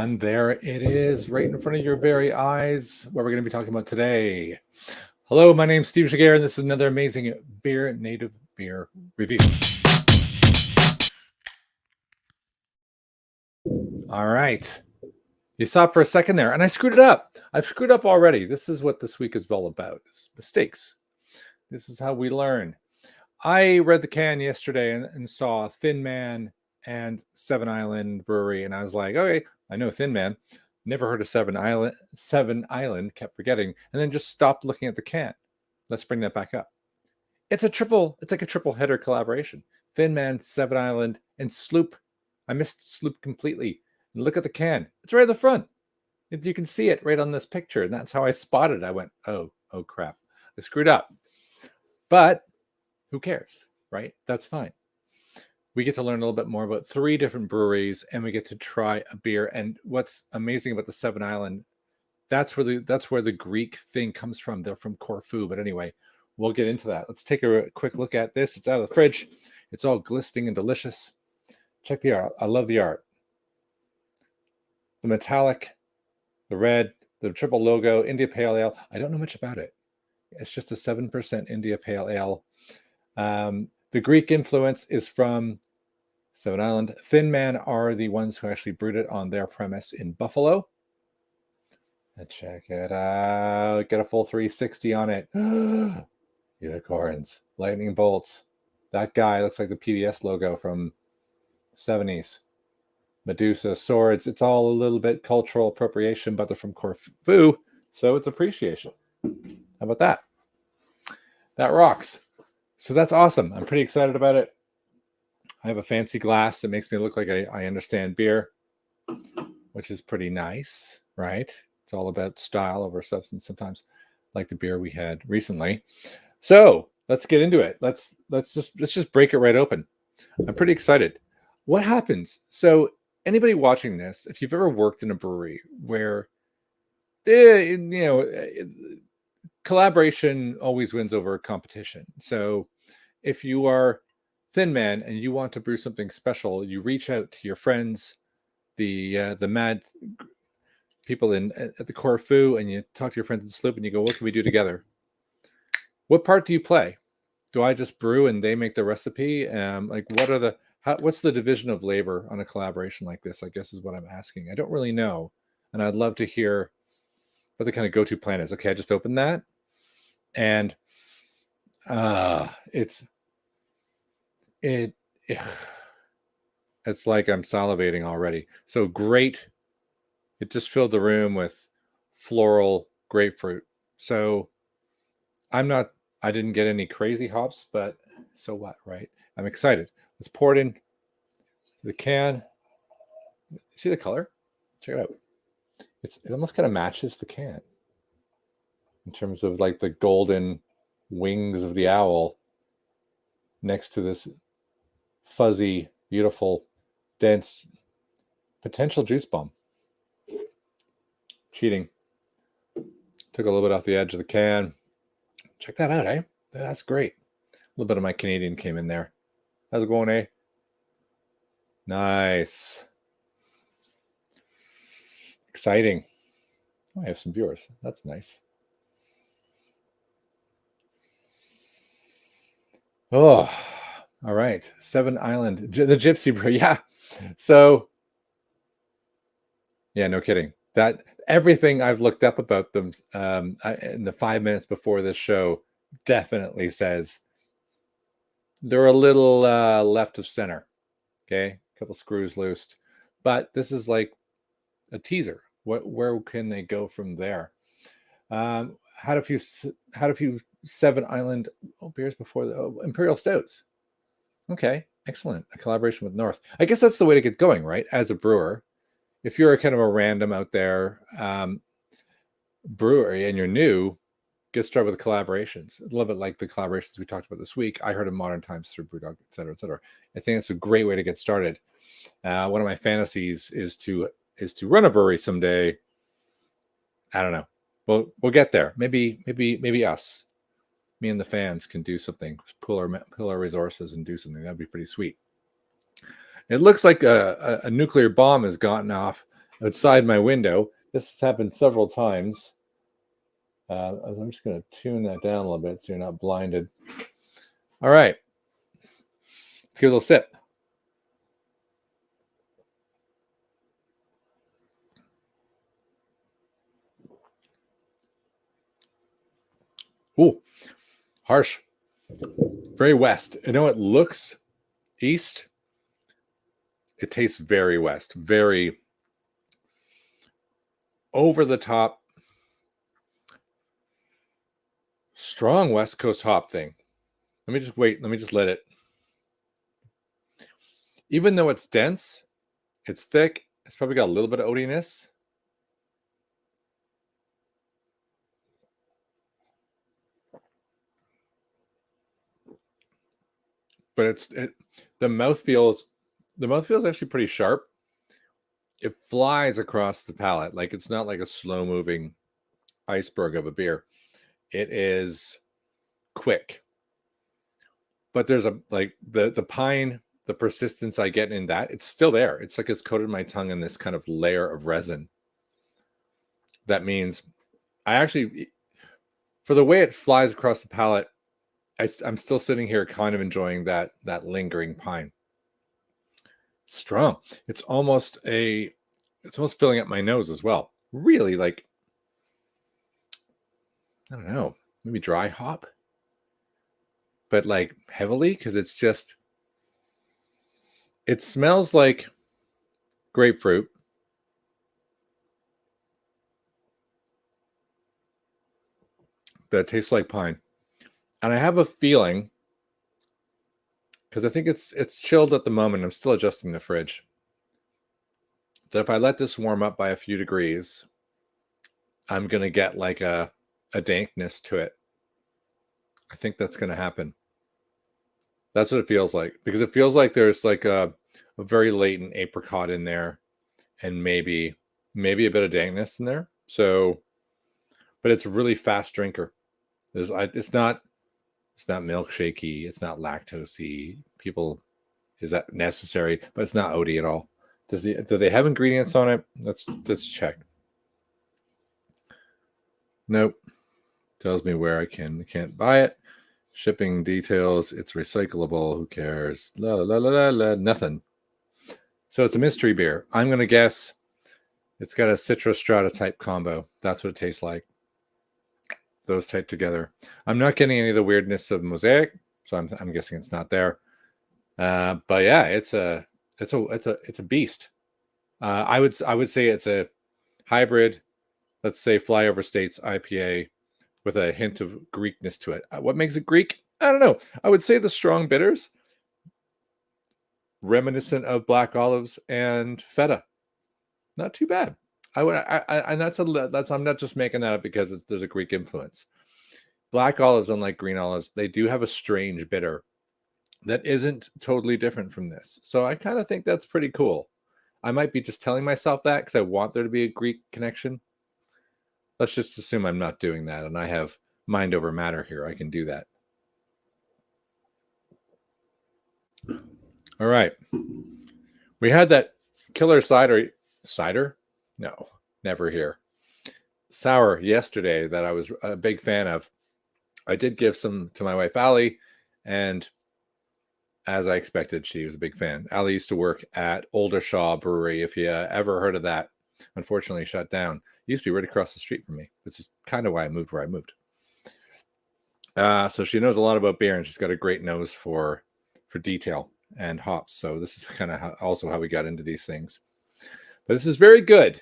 And there it is, right in front of your very eyes, what we're going to be talking about today. Hello, my name's Steve Shiger, and this is another amazing BeerNative beer review. All right. You saw it for a second there, and I screwed it up. I've screwed up already. This is what this week is all about, mistakes. This is how we learn. I read the can yesterday and saw Thin Man and Seven Island Brewery, and I was like, okay, I know Thin Man. Never heard of Seven Island, kept forgetting, and then just stopped looking at the can. Let's bring that back up. It's like a triple header collaboration. Thin Man, Seven Island, and Sloop. I missed Sloop completely. And look at the can. It's right at the front. You can see it right on this picture, and that's how I spotted it. I went, oh crap. I screwed up. But who cares, right? That's fine. We get to learn a little bit more about 3 different breweries, and we get to try a beer. And what's amazing about the Seven Island, that's where the Greek thing comes from. They're from Corfu, but anyway, we'll get into that. Let's take a quick look at this. It's out of the fridge. It's all glistening and delicious. Check the art. I love the art. The metallic, the red, the triple logo, India Pale Ale. I don't know much about it. It's just a 7% India Pale Ale. The Greek influence is from Seven Island. Thin Man are the ones who actually brewed it on their premise in Buffalo. And check it out. Get a full 360 on it. Unicorns, lightning bolts. That guy looks like the PBS logo from the 70s. Medusa, swords. It's all a little bit cultural appropriation, but they're from Corfu, so it's appreciation. How about that? That rocks. So that's awesome. I'm pretty excited about it. I have a fancy glass that makes me look like I understand beer, which is pretty nice, right? It's all about style over substance sometimes, like the beer we had recently. So let's get into it. Let's just break it right open. I'm pretty excited. What happens? So anybody watching this, if you've ever worked in a brewery where collaboration always wins over competition. So if you are Thin Man and you want to brew something special, you reach out to your friends, the mad people at the Corfu, and you talk to your friends in Sloop, and you go, what can we do together? What part do you play? Do I just brew and they make the recipe? What's the division of labor on a collaboration like this, I guess is what I'm asking. I don't really know. And I'd love to hear what the kind of go-to plan is. Okay, I just opened that. And it's like I'm salivating already. So great. It just filled the room with floral grapefruit. So I didn't get any crazy hops, but so what, right? I'm excited. Let's pour it in the can. See the color? Check it out. It almost kind of matches the can in terms of like the golden wings of the owl next to this fuzzy, beautiful, dense potential juice bomb. Cheating. Took a little bit off the edge of the can. Check that out, eh? That's great. A little bit of my Canadian came in there. How's it going, eh? Nice. Exciting. Oh, I have some viewers. That's nice. Oh, all right. Seven Island, the Gypsy Brew. Yeah. So, yeah, no kidding. That everything I've looked up about them in the 5 minutes before this show definitely says they're a little left of center. Okay, a couple screws loosed, but this is like a teaser. Where can they go from there? Had a few Seven Island beers before the Imperial Stouts. Okay, excellent. A collaboration with North. I guess that's the way to get going, right? As a brewer, if you're kind of a random out there brewery and you're new, get started with the collaborations. A little bit like the collaborations we talked about this week. I heard of Modern Times through Brewdog, et cetera, et cetera. I think it's a great way to get started. One of my fantasies is to run a brewery someday. I don't know. We'll get there. Maybe us, me and the fans can do something. Pull our resources and do something. That'd be pretty sweet. It looks like a nuclear bomb has gotten off outside my window. This has happened several times. I'm just going to tune that down a little bit so you're not blinded. All right. Let's give it a little sip. Ooh, harsh. Very west. I know it looks east. It tastes very west. Very over the top. Strong West Coast hop thing. Let me just wait. Let me just let it. Even though it's dense, it's thick. It's probably got a little bit of oatiness. But the mouthfeel is actually pretty sharp. It flies across the palate. Like it's not like a slow-moving iceberg of a beer. It is quick. But there's the pine, the persistence I get in that, it's still there. It's like it's coated my tongue in this kind of layer of resin. That means I actually, for the way it flies across the palate, I'm still sitting here kind of enjoying that lingering pine. Strong. It's almost filling up my nose as well. Really, like, I don't know, maybe dry hop, but like heavily, because it smells like grapefruit. That tastes like pine. And I have a feeling, because I think it's chilled at the moment, I'm still adjusting the fridge, that if I let this warm up by a few degrees, I'm going to get like a dankness to it. I think that's going to happen. That's what it feels like, because it feels like there's like a very latent apricot in there, and maybe a bit of dankness in there. So, but it's a really fast drinker. It's not milkshakey. It's not lactosey. People, is that necessary? But it's not oaty at all. Do they have ingredients on it? Let's check. Nope. Tells me where I can't buy it. Shipping details. It's recyclable. Who cares? La la la la la. Nothing. So it's a mystery beer. I'm gonna guess it's got a Citra Strata type combo. That's what it tastes like. Those tight together. I'm not getting any of the weirdness of Mosaic, so I'm guessing it's not there. But yeah, it's a beast. I would say it's a hybrid. Let's say Flyover States IPA with a hint of Greekness to it. What makes it Greek? I don't know. I would say the strong bitters, reminiscent of black olives and feta. Not too bad. And that's I'm not just making that up because there's a Greek influence. Black olives, unlike green olives, they do have a strange bitter that isn't totally different from this. So I kind of think that's pretty cool. I might be just telling myself that because I want there to be a Greek connection. Let's just assume I'm not doing that, and I have mind over matter here. I can do that. All right. We had that killer cider? No, never here. Sour yesterday that I was a big fan of. I did give some to my wife, Allie, and as I expected, she was a big fan. Allie used to work at Aldershot Brewery, if you ever heard of that. Unfortunately, shut down. It used to be right across the street from me, which is kind of why I moved where I moved. So she knows a lot about beer, and she's got a great nose for detail and hops. So this is kind of also how we got into these things. But this is very good.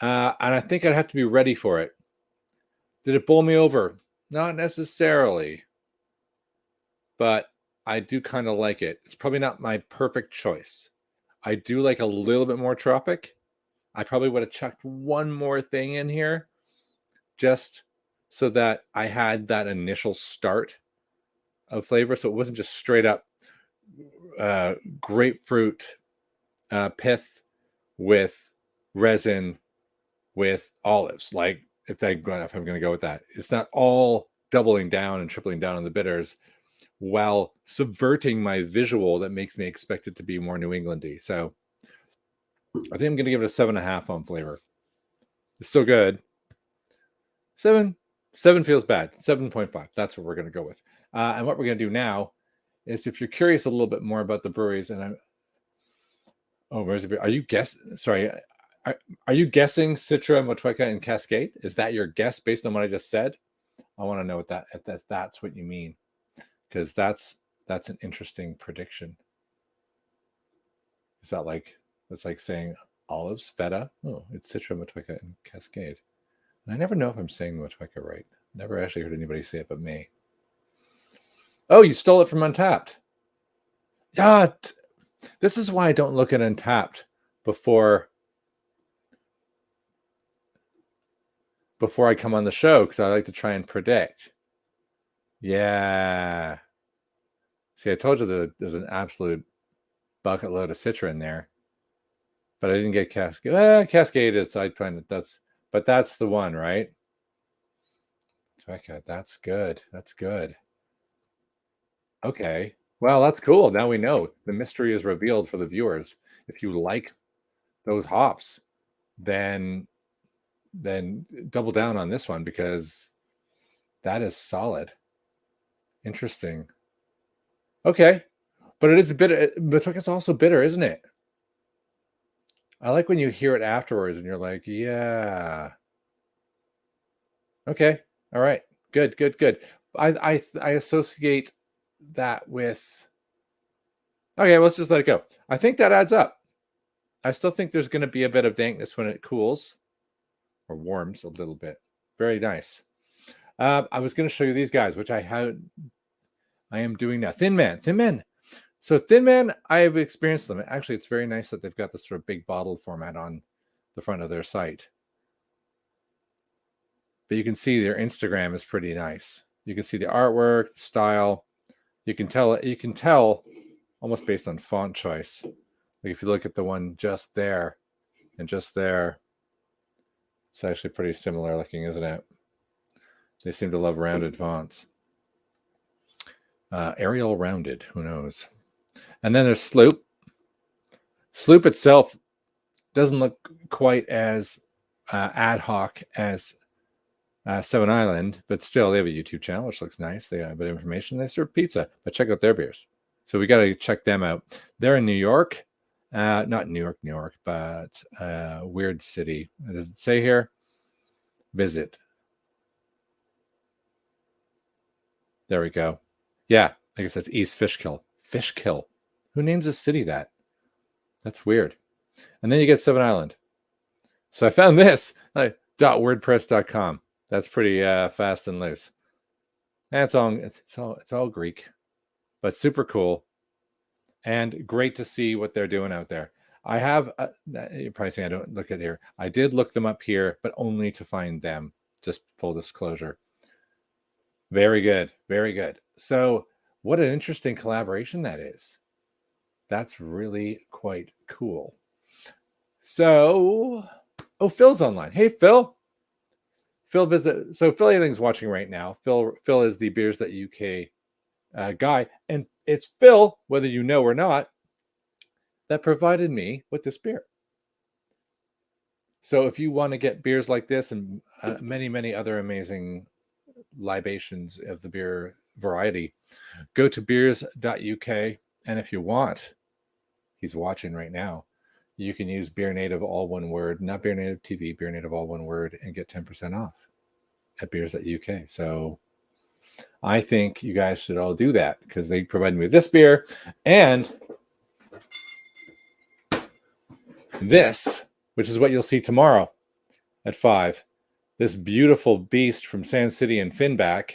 And I think I'd have to be ready for it. Did it bowl me over? Not necessarily. But I do kind of like it. It's probably not my perfect choice. I do like a little bit more tropic. I probably would have chucked one more thing in here just so that I had that initial start of flavor. So it wasn't just straight up grapefruit pith with resin with olives. Like if I'm going to go with that, it's not all doubling down and tripling down on the bitters while subverting my visual that makes me expect it to be more New Englandy. So I think I'm going to give it a 7.5 on flavor. It's still good. 7 feels bad. 7.5. That's what we're going to go with. And what we're going to do now is, if you're curious a little bit more about the breweries, and where's the beer? Are you guessing? Sorry, are you guessing Citra, Motueka, and Cascade? Is that your guess based on what I just said? I want to know what that, if that's what you mean, because that's an interesting prediction. Is that like, that's like saying olives, feta? Oh, it's Citra, Motueka, and Cascade. And I never know if I'm saying Moteuka right. Never actually heard anybody say it but me. Oh, you stole it from Untappd. This is why I don't look at Untappd before I come on the show, because I like to try and predict. Yeah. See, I told you that there's an absolute bucket load of Citra in there, but I didn't get Cascade. Cascade is, I find that that's the one, right? That's good. That's good. Okay. Well, that's cool. Now we know. The mystery is revealed for the viewers. If you like those hops, then double down on this one, because that is solid. Interesting. Okay. But it is a bit, Motueka's also bitter, isn't it? I like when you hear it afterwards and you're like, yeah. Okay. All right. Good. I associate that with, okay, let's just let it go. I think that adds up. I still think there's going to be a bit of dankness when it cools or warms a little bit. Very nice. I was going to show you these guys, which I am doing now. Thin Man. So Thin Man, I have experienced them. Actually, it's very nice that they've got this sort of big bottle format on the front of their site. But you can see their Instagram is pretty nice. You can see the artwork, the style. You can tell almost based on font choice. Like if you look at the one just there and just there, it's actually pretty similar looking, isn't it? They seem to love rounded fonts. Arial rounded, who knows? And then there's Sloop. Sloop itself doesn't look quite as ad hoc as Seven Island, but still they have a YouTube channel, which looks nice. They have a bit of information. They serve pizza, but check out their beers. So we got to check them out. They're in New York, not New York, but weird city. Does it say here? Visit. There we go. Yeah, I guess that's East Fishkill. Fishkill. Who names a city that? That's weird. And then you get Seven Island. So I found this .wordpress.com. That's pretty fast and loose. And it's all Greek, but super cool and great to see what they're doing out there. I have you're probably saying I don't look at here. I did look them up here, but only to find them. Just full disclosure. Very good. So what an interesting collaboration that is. That's really quite cool. So, Phil's online. Hey, Phil. Phil everything's watching right now. Phil is the Beers That UK guy, and it's Phil, whether you know or not, that provided me with this beer. So if you want to get beers like this and many other amazing libations of the beer variety, go to beers.uk, and if you want, he's watching right now, you can use BeerNative all one word, not BeerNative TV, BeerNative all one word, and get 10% off at beers.uk. So I think you guys should all do that, because they provided me with this beer and this, which is what you'll see tomorrow at 5. This beautiful beast from Sand City and Finback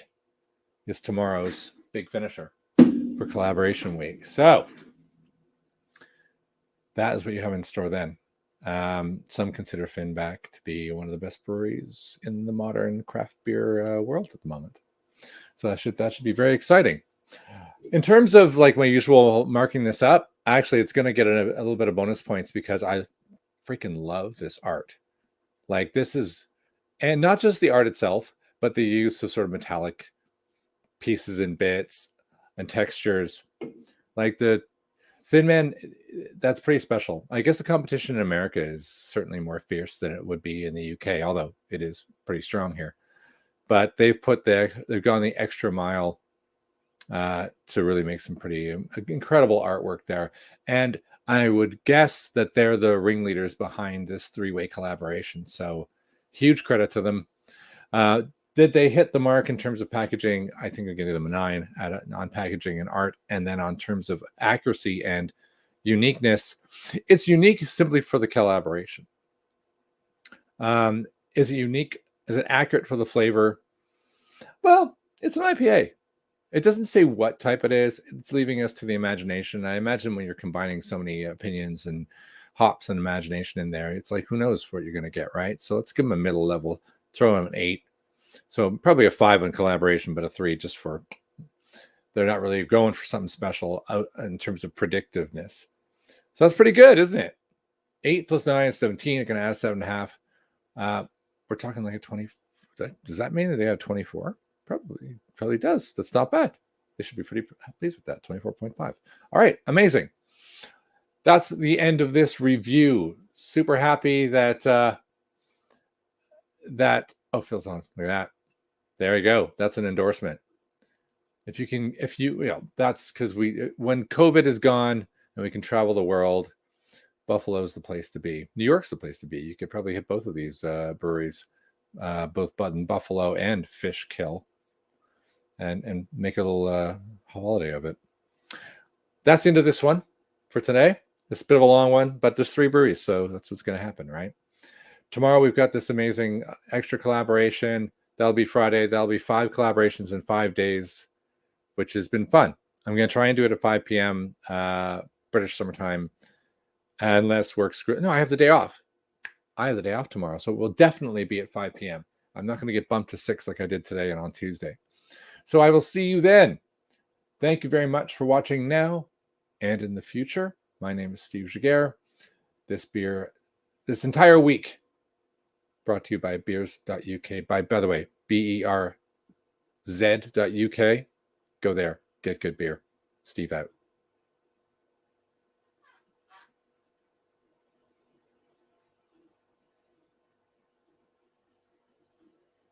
is tomorrow's big finisher for Collaboration Week. So that is what you have in store then. Some consider Finback to be one of the best breweries in the modern craft beer world at the moment. So that should be very exciting. In terms of like my usual marking this up, actually it's going to get a little bit of bonus points because I freaking love this art. Like this is, and not just the art itself, but the use of sort of metallic pieces and bits and textures. Like the Thin Man, that's pretty special. I guess the competition in America is certainly more fierce than it would be in the UK, although it is pretty strong here. But they've gone the extra mile to really make some pretty incredible artwork there. And I would guess that they're the ringleaders behind this three-way collaboration. So huge credit to them. Did they hit the mark in terms of packaging? I think I'm giving them a 9 on packaging and art. And then on terms of accuracy and uniqueness, it's unique simply for the collaboration. Is it unique? Is it accurate for the flavor? Well, it's an IPA. It doesn't say what type it is. It's leaving us to the imagination. I imagine when you're combining so many opinions and hops and imagination in there, it's like, who knows what you're going to get, right? So let's give them a middle level, throw them an 8. So probably a 5 on collaboration, but a 3 just for, they're not really going for something special in terms of predictiveness. So that's pretty good, isn't it? 8 plus 9 is 17. It can add 7.5. We're talking like a 20. Does that mean that they have 24? Probably does. That's not bad. They should be pretty pleased with that. 24.5. All right, amazing. That's the end of this review. Super happy that Phil's on. Look at that. There you go. That's an endorsement. That's because when COVID is gone and we can travel the world, Buffalo's the place to be. New York's the place to be. You could probably hit both of these breweries, both Bud and Buffalo and Fishkill, and make a little holiday of it. That's the end of this one for today. It's a bit of a long one, but there's 3 breweries, so that's what's going to happen, right? Tomorrow we've got this amazing extra collaboration. That'll be Friday. That'll be 5 collaborations in 5 days, which has been fun. I'm going to try and do it at 5 p.m. British summertime, unless work's good. No, I have the day off. I have the day off tomorrow, so it will definitely be at 5 p.m. I'm not going to get bumped to 6 like I did today and on Tuesday. So I will see you then. Thank you very much for watching now and in the future. My name is Steve Giguere. This entire week brought to you by beers.uk. By the way, BERZ.uk. Go there. Get good beer. Steve out.